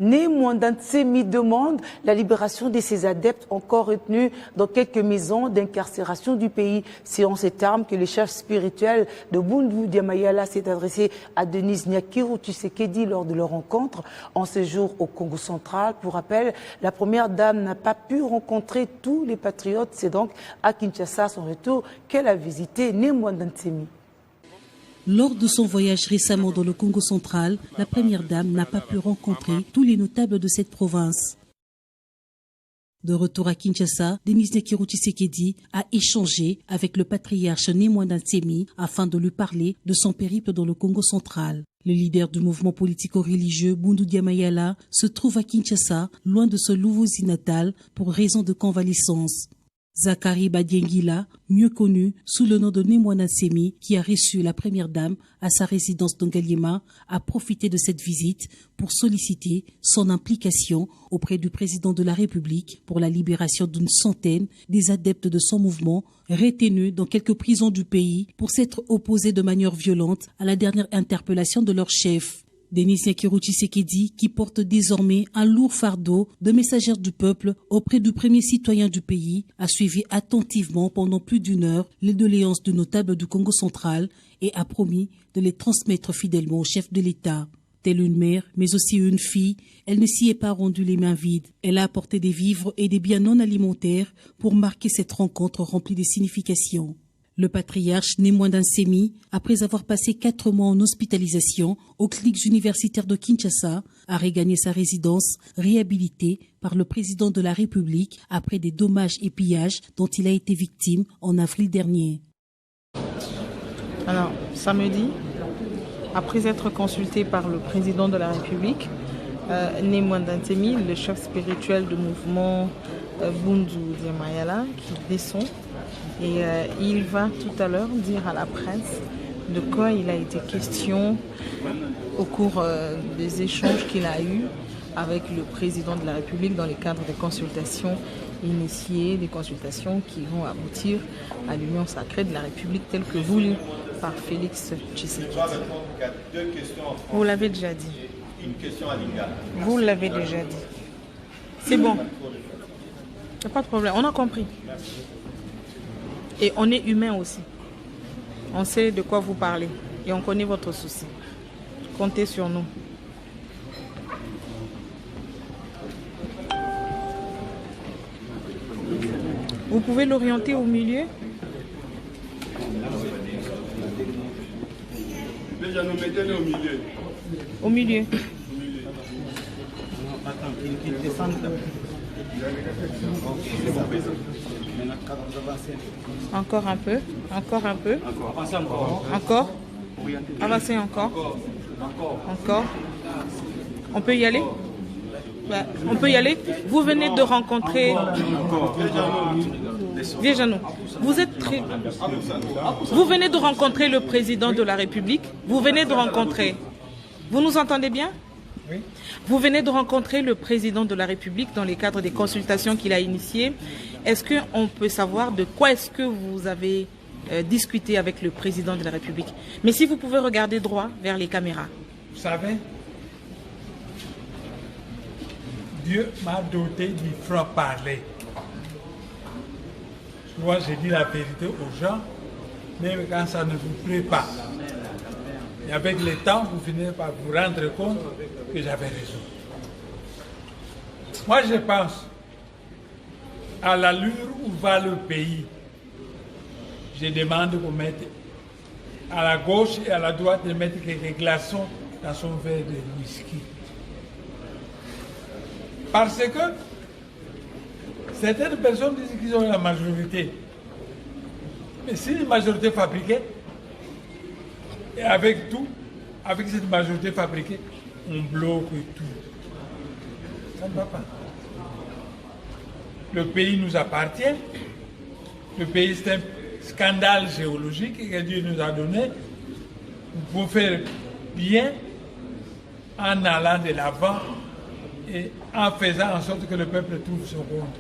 Né Mwandansemi demande la libération de ses adeptes encore retenus dans quelques maisons d'incarcération du pays. C'est en ces termes que le chef spirituel de Bundu Diamayala s'est adressé à Denise Nyakiro Tshisekedi lors de leur rencontre en séjour au Congo central. Pour rappel, la première dame n'a pas pu rencontrer tous les patriotes. C'est donc à Kinshasa, son retour, qu'elle a visité Né Mwandansemi. Lors de son voyage récemment dans le Congo central, la première dame n'a pas pu rencontrer tous les notables de cette province. De retour à Kinshasa, Denise Nyakiro Tshisekedi a échangé avec le patriarche Né Mwandansemi afin de lui parler de son périple dans le Congo central. Le leader du mouvement politico-religieux Bundu Diamayala se trouve à Kinshasa, loin de son Louvouzi natal, pour raison de convalescence. Zachary Badiengila, mieux connu sous le nom de Né Mwandansemi, qui a reçu la première dame à sa résidence d'Ongaliema, a profité de cette visite pour solliciter son implication auprès du président de la République pour la libération d'une centaine des adeptes de son mouvement retenus dans quelques prisons du pays pour s'être opposés de manière violente à la dernière interpellation de leur chef. Denise Nyakiro Tshisekedi, qui porte désormais un lourd fardeau de messagère du peuple auprès du premier citoyen du pays, a suivi attentivement pendant plus d'une heure les doléances du notable du Congo central et a promis de les transmettre fidèlement au chef de l'État. Telle une mère, mais aussi une fille, elle ne s'y est pas rendue les mains vides. Elle a apporté des vivres et des biens non alimentaires pour marquer cette rencontre remplie de significations. Le patriarche Né Mwandansemi, après avoir passé 4 mois en hospitalisation aux cliniques universitaires de Kinshasa, a regagné sa résidence réhabilitée par le président de la République après des dommages et pillages dont il a été victime en avril dernier. Alors, samedi, après être consulté par le président de la République, Né Mwandansemi, le chef spirituel du mouvement Bundu Diamayala, qui descend. Et il va tout à l'heure dire à la presse de quoi il a été question au cours des échanges qu'il a eus avec le président de la République dans le cadre des consultations initiées, des consultations qui vont aboutir à l'union sacrée de la République telle que voulue par Félix Tshisekedi. Vous l'avez déjà dit. Vous l'avez déjà dit. C'est bon. Il n'y a pas de problème. On a compris. Et on est humain aussi. On sait de quoi vous parlez. Et on connaît votre souci. Comptez sur nous. Vous pouvez l'orienter au milieu. Déjà, nous mettons au milieu. Au milieu. Attends, qu'il descende là. Encore un peu. Encore un peu. Avancez encore. Encore. Avancez encore. Encore. On peut y aller? On peut y aller. Vous venez de rencontrer... Vieux Jeannot, vous êtes très... Vous venez de rencontrer le président de la République. Vous venez de rencontrer... Vous nous entendez bien? Oui. Vous venez de rencontrer le président de la République dans le cadre des consultations qu'il a initiées. Est-ce qu'on peut savoir de quoi est-ce que vous avez discuté avec le président de la République? Mais si vous pouvez regarder droit vers les caméras. Vous savez, Dieu m'a doté du franc-parler. Moi, j'ai dit la vérité aux gens, même quand ça ne vous plaît pas. Et avec le temps, vous finissez par vous rendre compte que j'avais raison. Moi, je pense à l'allure où va le pays. Je demande qu'on mette à la gauche et à la droite de mettre quelques glaçons dans son verre de whisky. Parce que certaines personnes disent qu'ils ont la majorité. Mais si une majorité fabriquée, et avec tout, avec cette majorité fabriquée, on bloque tout. Ça ne va pas. Le pays nous appartient. Le pays, c'est un scandale géologique que Dieu nous a donné. Nous pouvons faire bien en allant de l'avant et en faisant en sorte que le peuple trouve son compte.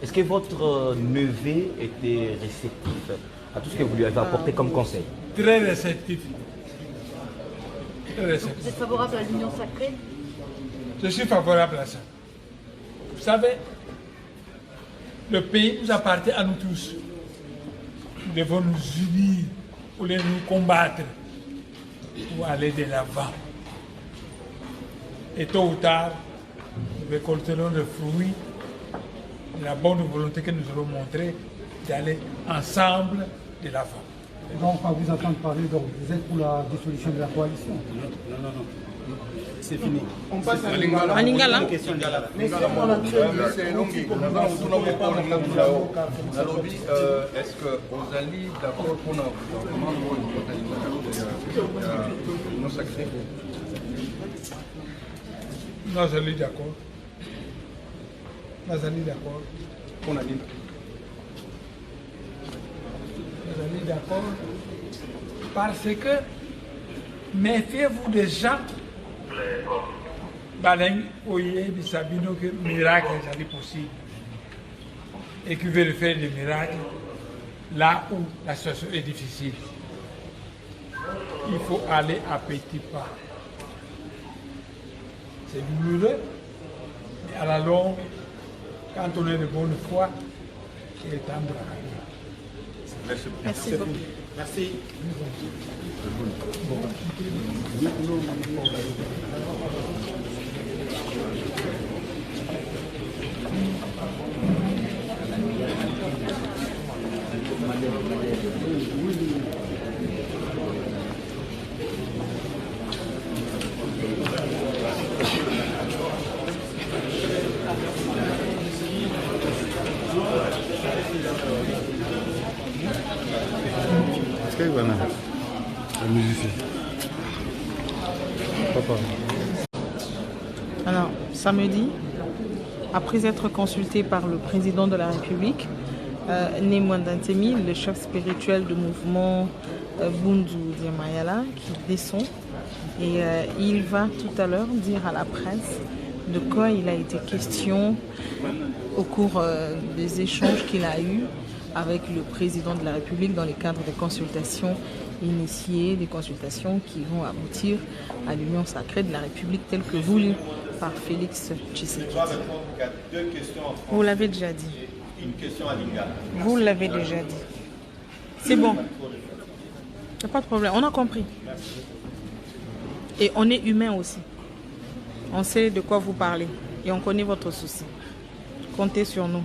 Est-ce que votre neveu était réceptif à tout ce que vous lui avez apporté comme conseil? Très réceptif. de réception. Vous êtes favorable à l'union sacrée? Je suis favorable à ça. Vous savez, le pays nous appartient à nous tous. Nous devons nous unir pour nous combattre, pour aller de l'avant. Et tôt ou tard, nous récolterons le fruit de la bonne volonté que nous aurons montrée d'aller ensemble de l'avant. Et donc, on va vous entendre parler, donc vous êtes pour la dissolution de la coalition? Non. C'est fini. On passe à Lingala. En Lingala. Nalobi, est-ce que vous allez d'accord pour nous sacré? Non, je suis d'accord. Je suis d'accord. On a dit. Je suis d'accord. Parce que méfiez-vous des gens. Baleng, Oye, Bissabino, que miracle est possible. Et qui veulent faire des miracles là où la situation est difficile. Il faut aller à petits pas. C'est douloureux, mais à la longue, quand on est de bonne foi, il est temps de la Merci beaucoup. Merci. Est-ce qu'il y a un musicien? Papa. Alors, samedi, après être consulté par le président de la République, Né Mwanda Ntemi, le chef spirituel du mouvement Bundu Diamayala, qui descend, et il va tout à l'heure dire à la presse de quoi il a été question au cours des échanges qu'il a eus avec le président de la République dans le cadre des consultations initiées, des consultations qui vont aboutir à l'union sacrée de la République telle que voulue par Félix Tshisekedi. Vous l'avez déjà dit. Une question à Lingala. Vous l'avez déjà dit. C'est bon. Il n'y a pas de problème. On a compris. Et on est humain aussi. On sait de quoi vous parlez. Et on connaît votre souci. Comptez sur nous.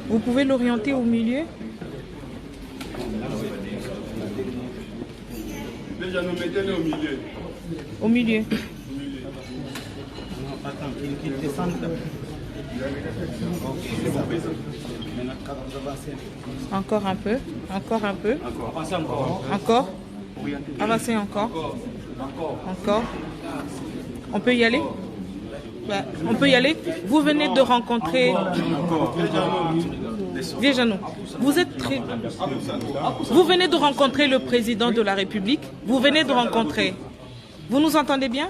Vous pouvez l'orienter au milieu. Déjà, nous mettons au milieu. Au milieu. Attends, qu'il descende. Encore un peu. Encore un peu. Avancez encore. Encore. Avancez encore. Encore. On peut y aller? On peut y aller. Vous venez de rencontrer... Viens, vous venez de rencontrer le président de la République. Vous venez de rencontrer... Vous nous entendez bien?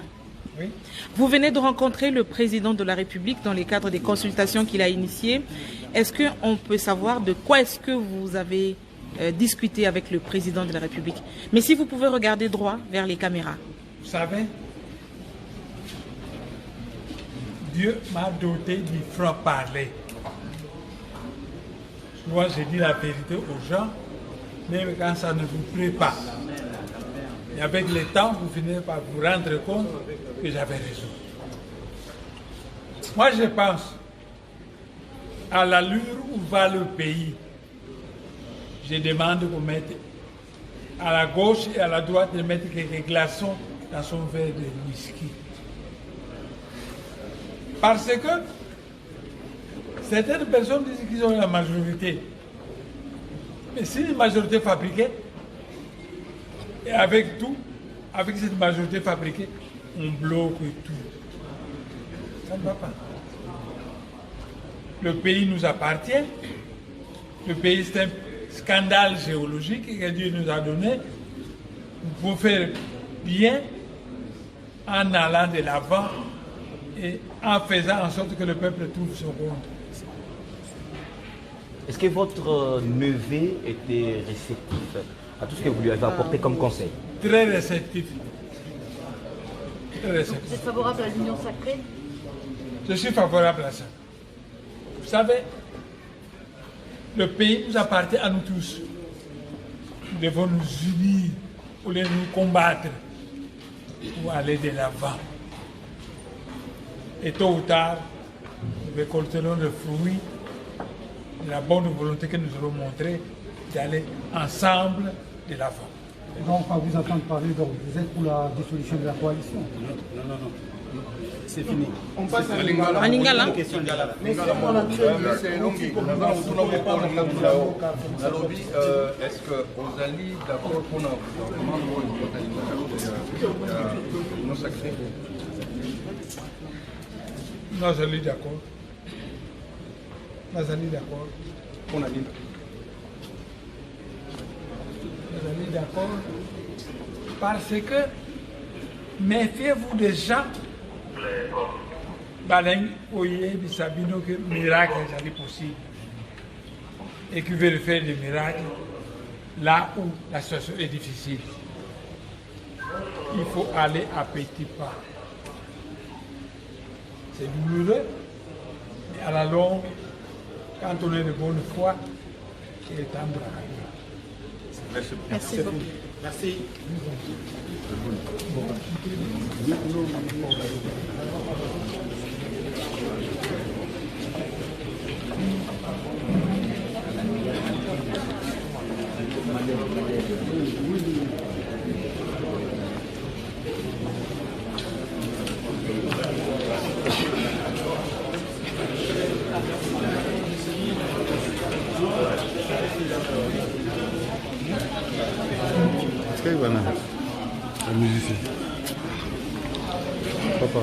Oui. Vous venez de rencontrer le président de la République dans le cadre des consultations qu'il a initiées. Est-ce qu'on peut savoir de quoi est-ce que vous avez discuté avec le président de la République? Mais si vous pouvez regarder droit vers les caméras. Vous savez, Dieu m'a doté du franc-parler. Moi, j'ai dit la vérité aux gens, même quand ça ne vous plaît pas. Et avec le temps, vous finissez par vous rendre compte que j'avais raison. Moi, je pense à l'allure où va le pays. Je demande qu'on mette à la gauche et à la droite de mettre quelques glaçons dans son verre de whisky. Parce que certaines personnes disent qu'ils ont la majorité. Mais si une majorité fabriquée, et avec tout, avec cette majorité fabriquée, on bloque tout. Ça ne va pas. Le pays nous appartient. Le pays, c'est un scandale géologique que Dieu nous a donné. Nous pouvons faire bien en allant de l'avant et en faisant en sorte que le peuple trouve son compte. Est-ce que votre neveu était réceptif à tout ce que vous lui avez apporté comme conseil? Très réceptif. Très Vous réceptif. êtes favorable à l'union sacrée? Je suis favorable à ça. Vous savez, le pays nous appartient à nous tous. Nous devons nous unir pour nous combattre, pour aller de l'avant. Et tôt ou tard, nous récolterons le fruit de la bonne volonté que nous aurons montrée d'aller ensemble de l'avant. Donc, à vous entendre parler, donc, vous êtes pour la dissolution de la coalition. Non. C'est fini. On passe à Lingala. En Lingala. Nalobi, est-ce que vous allez d'accord pour nous non sacré? Non, je suis d'accord. Non, je suis d'accord. On a dit. Je suis d'accord. Parce que méfiez-vous des gens. Baleng, Oye, Bissabino, que miracle est possible. Et qui veulent faire des miracles là où la situation est difficile. Il faut aller à petits pas. C'est douloureux, mais à la longue, quand on est de bonne foi, il est temps de travailler. Merci beaucoup. Merci. Est-ce qu'il va là? Le musicien. Papa.